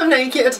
I'm naked.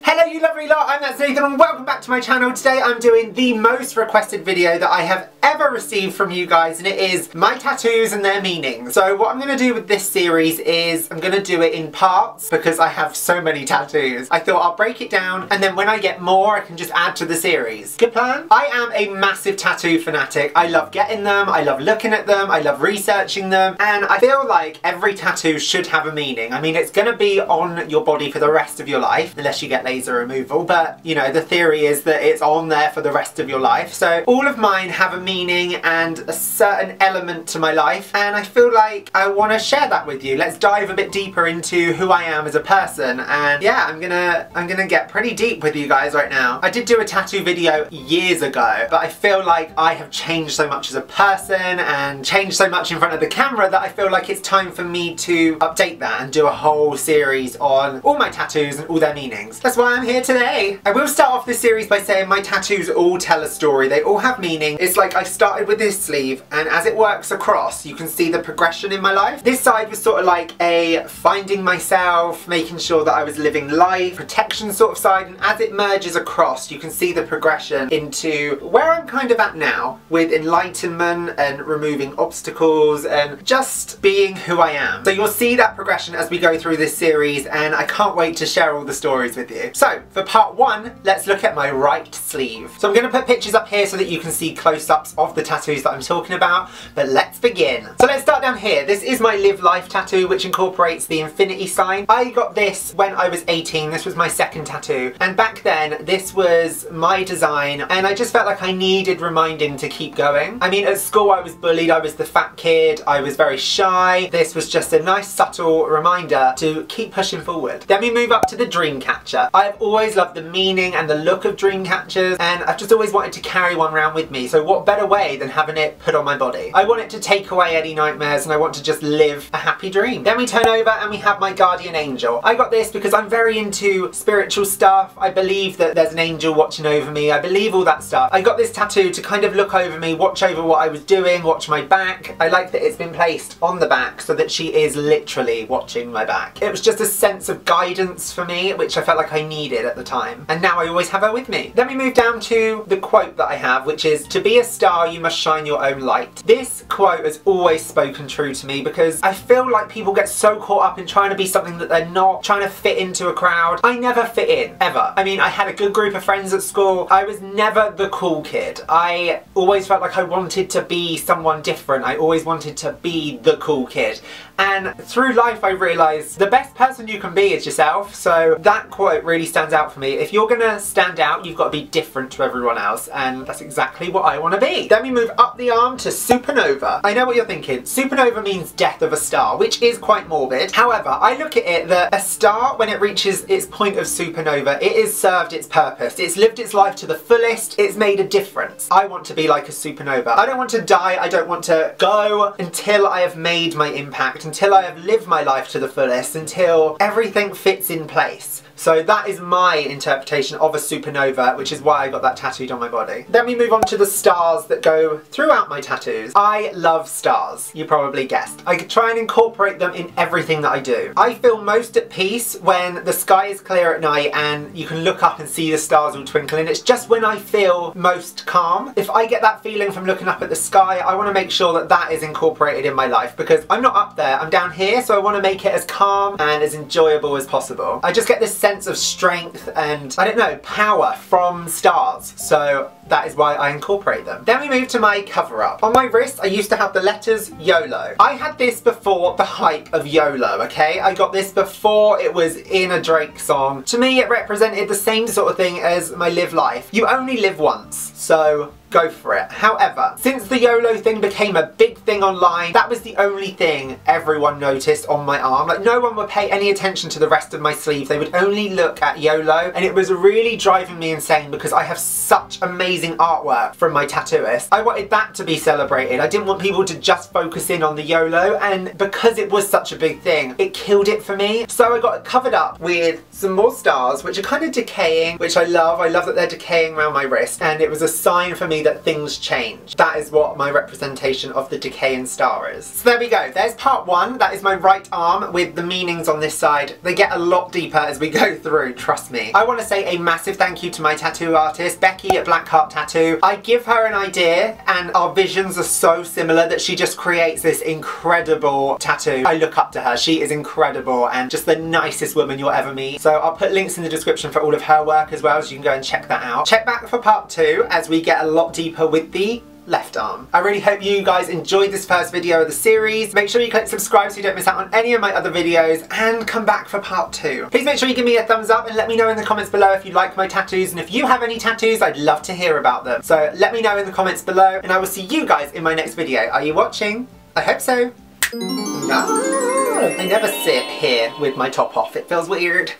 Hello you lovely lot, I'm thatsNathan and welcome back to my channel. Today I'm doing the most requested video that I have ever received from you guys, and it is my tattoos and their meaning. So what I'm going to do with this series is I'm going to do it in parts because I have so many tattoos. I thought I'll break it down and then when I get more I can just add to the series. Good plan? I am a massive tattoo fanatic. I love getting them, I love looking at them, I love researching them, and I feel like every tattoo should have a meaning. I mean, it's going to be on your body for the rest of your life unless you get laser removal, but you know, the theory is that it's on there for the rest of your life. So all of mine have a meaning and a certain element to my life, and I feel like I want to share that with you. Let's dive a bit deeper into who I am as a person, and yeah, I'm gonna get pretty deep with you guys right now. I did do a tattoo video years ago, but I feel like I have changed so much as a person and changed so much in front of the camera that I feel like it's time for me to update that and do a whole series on all my tattoos and all their meanings. That's why I'm here today. I will start off this series by saying my tattoos all tell a story. They all have meaning. It's like I started with this sleeve, and as it works across you can see the progression in my life. This side was sort of like a finding myself, making sure that I was living life, protection sort of side, and as it merges across you can see the progression into where I'm kind of at now with enlightenment and removing obstacles and just being who I am. So you'll see that progression as we go through this series, and I can't wait to share all the stories with you. So for part one, let's look at my right sleeve. So I'm going to put pictures up here so that you can see close-ups of the tattoos that I'm talking about, but let's begin. So let's start down here. This is my live life tattoo, which incorporates the infinity sign. I got this when I was 18. This was my second tattoo, and back then this was my design, and I just felt like I needed reminding to keep going. I mean, at school I was bullied, I was the fat kid, I was very shy. This was just a nice subtle reminder to keep pushing forward. Then we move up to the Dreamcatcher. I've always loved the meaning and the look of Dreamcatchers, and I've just always wanted to carry one around with me, so what better way than having it put on my body. I want it to take away any nightmares, and I want to just live a happy dream. Then we turn over and we have my guardian angel. I got this because I'm very into spiritual stuff. I believe that there's an angel watching over me. I believe all that stuff. I got this tattoo to kind of look over me, watch over what I was doing, watch my back. I like that it's been placed on the back so that she is literally watching my back. It was just a sense of guidance for me, which I felt like I needed at the time, and now I always have her with me. Then we move down to the quote that I have, which is, "To be a star you must shine your own light." This quote has always spoken true to me because I feel like people get so caught up in trying to be something that they're not, trying to fit into a crowd. I never fit in, ever. I mean, I had a good group of friends at school. I was never the cool kid. I always felt like I wanted to be someone different. I always wanted to be the cool kid. And through life I realised the best person you can be is yourself, so that quote really stands out for me. If you're gonna stand out, you've got to be different to everyone else, and that's exactly what I want to be. Then we move up the arm to Supernova. I know what you're thinking. Supernova means death of a star, which is quite morbid. However, I look at it that a star, when it reaches its point of supernova, it has served its purpose. It's lived its life to the fullest. It's made a difference. I want to be like a supernova. I don't want to die. I don't want to go until I have made my impact, until I have lived my life to the fullest, until everything fits in place. So that is my interpretation of a supernova, which is why I got that tattooed on my body. Then we move on to the stars that go throughout my tattoos. I love stars, you probably guessed. I try and incorporate them in everything that I do. I feel most at peace when the sky is clear at night and you can look up and see the stars all twinkling. It's just when I feel most calm. If I get that feeling from looking up at the sky, I want to make sure that that is incorporated in my life, because I'm not up there, I'm down here, so I want to make it as calm and as enjoyable as possible. I just get this sense of strength and, I don't know, power from stars, so that is why I incorporate them. Then we move to my cover-up. On my wrist I used to have the letters YOLO. I had this before the hype of YOLO, okay? I got this before it was in a Drake song. To me it represented the same sort of thing as my live life. You only live once, so go for it. However, since the YOLO thing became a big thing online, that was the only thing everyone noticed on my arm. Like, no one would pay any attention to the rest of my sleeve. They would only look at YOLO, and it was really driving me insane because I have such amazing artwork from my tattooist. I wanted that to be celebrated. I didn't want people to just focus in on the YOLO, and because it was such a big thing, it killed it for me. So I got it covered up with some more stars, which are kind of decaying, which I love. I love that they're decaying around my wrist, and it was a sign for me me that things change. That is what my representation of the decaying star is. So there we go. There's part one. That is my right arm with the meanings on this side. They get a lot deeper as we go through, trust me. I want to say a massive thank you to my tattoo artist, Becky at Black Heart Tattoo. I give her an idea and our visions are so similar that she just creates this incredible tattoo. I look up to her. She is incredible and just the nicest woman you'll ever meet. So I'll put links in the description for all of her work as well, so you can go and check that out. Check back for part two as we get a lot deeper with the left arm. I really hope you guys enjoyed this first video of the series. Make sure you click subscribe so you don't miss out on any of my other videos, and come back for part two. Please make sure you give me a thumbs up and let me know in the comments below if you like my tattoos, and if you have any tattoos, I'd love to hear about them. So let me know in the comments below, and I will see you guys in my next video. Are you watching? I hope so. No. I never sit here with my top off. It feels weird.